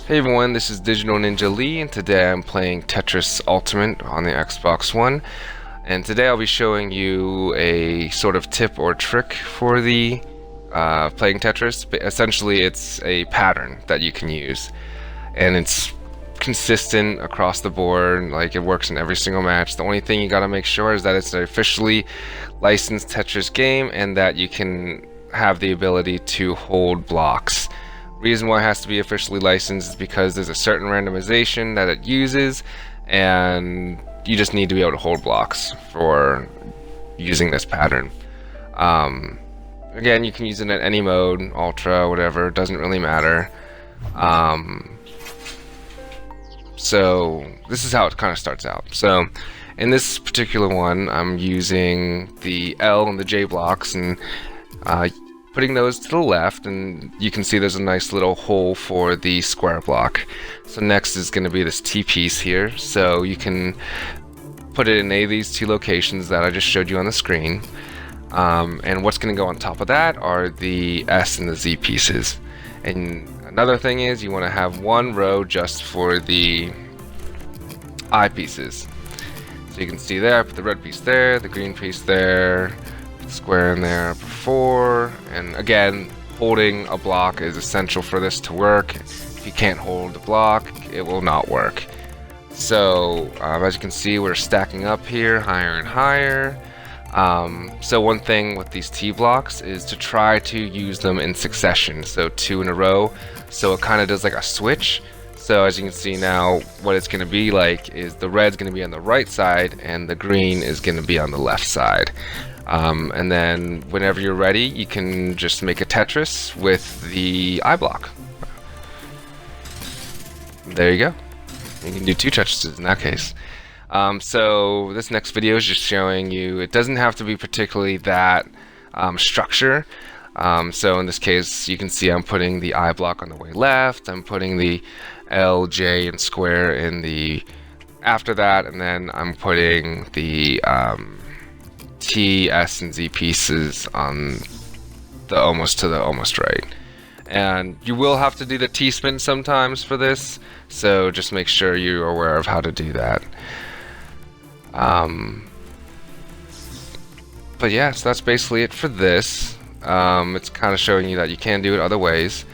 Hey everyone, this is Digital Ninja Lee, and today I'm playing Tetris Ultimate on the Xbox One. And today I'll be showing you a sort of tip or trick for the playing Tetris. But essentially, it's a pattern that you can use, and it's consistent across the board. Like, it works in every single match. The only thing you gotta make sure is that it's an officially licensed Tetris game, and that you can have the ability to hold blocks. Reason why it has to be officially licensed is because there's a certain randomization that it uses, and you just need to be able to hold blocks for using this pattern. Again, you can use it in any mode, ultra, whatever, doesn't really matter. So this is how it kind of starts out. So in this particular one, I'm using the L and the J blocks, and putting those to the left, and you can see there's a nice little hole for the square block. So next is going to be this T piece here, so you can put it in any of these two locations that I just showed you on the screen. And what's going to go on top of that are the S and the Z pieces. And another thing is you want to have one row just for the I pieces. So you can see there, I put the red piece there, the green piece there, square in there before, and again, holding a block is essential for this to work. If you can't hold the block, it will not work. So as you can see, we're stacking up here higher and higher. So one thing with these T blocks is to try to use them in succession, so 2 in a row, so it kind of does like a switch. So as you can see now, what it's going to be like is the red's going to be on the right side and the green is going to be on the left side. And then whenever you're ready, you can just make a Tetris with the I block. There you go. You can do 2 Tetrises in that case. So this next video is just showing you, it doesn't have to be particularly that structure. So in this case, you can see I'm putting the I block on the way left, I'm putting the L, J, and square in the after that, and then I'm putting the T, S, and Z pieces on the almost right. And you will have to do the T-spin sometimes for this, so just make sure you're aware of how to do that. But yeah, so that's basically it for this. It's kind of showing you that you can do it other ways,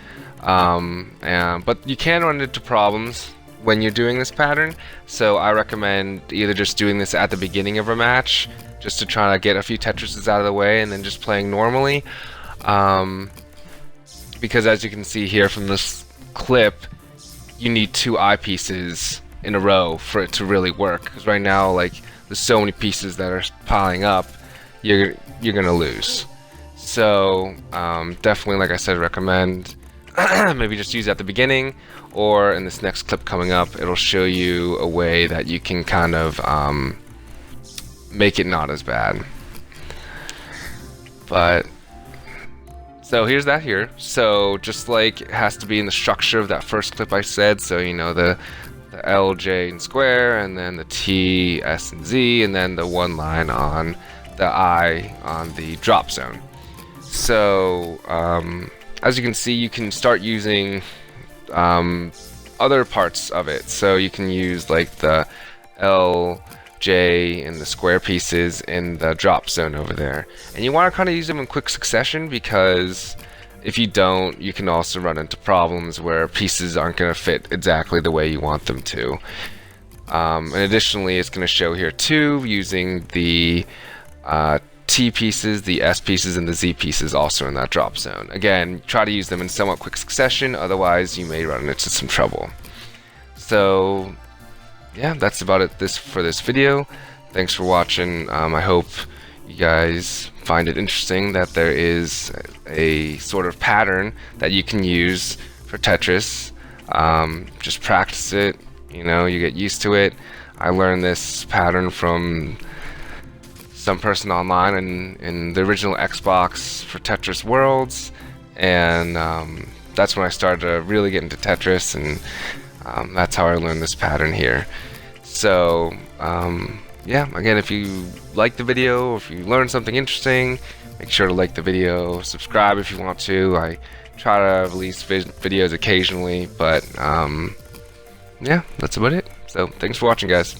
but you can run into problems when you're doing this pattern, so I recommend either just doing this at the beginning of a match just to try to get a few Tetrises out of the way, and then just playing normally, because as you can see here from this clip, you need 2 I pieces in a row for it to really work, because right now, like, there's so many pieces that are piling up, you're gonna lose. So definitely, like I said, recommend maybe just use it at the beginning, or in this next clip coming up, it'll show you a way that you can kind of make it not as bad. But so here's that here. So just like it has to be in the structure of that first clip I said, so you know the L, J, and square, and then the T, S, and Z, and then the one line on the I on the drop zone. So as you can see, you can start using other parts of it. So you can use like the L, J, and the square pieces in the drop zone over there. And you want to kind of use them in quick succession, because if you don't, you can also run into problems where pieces aren't going to fit exactly the way you want them to. And additionally, it's going to show here too, using the T pieces, the S pieces, and the Z pieces also in that drop zone. Again, try to use them in somewhat quick succession, otherwise you may run into some trouble. So yeah, that's about it for this video. Thanks for watching. I hope you guys find it interesting that there is a sort of pattern that you can use for Tetris. Just practice it, you know, you get used to it. I learned this pattern from some person online in the original Xbox for Tetris Worlds, and that's when I started to really get into Tetris, and that's how I learned this pattern here. So yeah, again, if you like the video, if you learned something interesting, make sure to like the video, subscribe if you want to. I try to release videos occasionally, but yeah, that's about it. So thanks for watching, guys.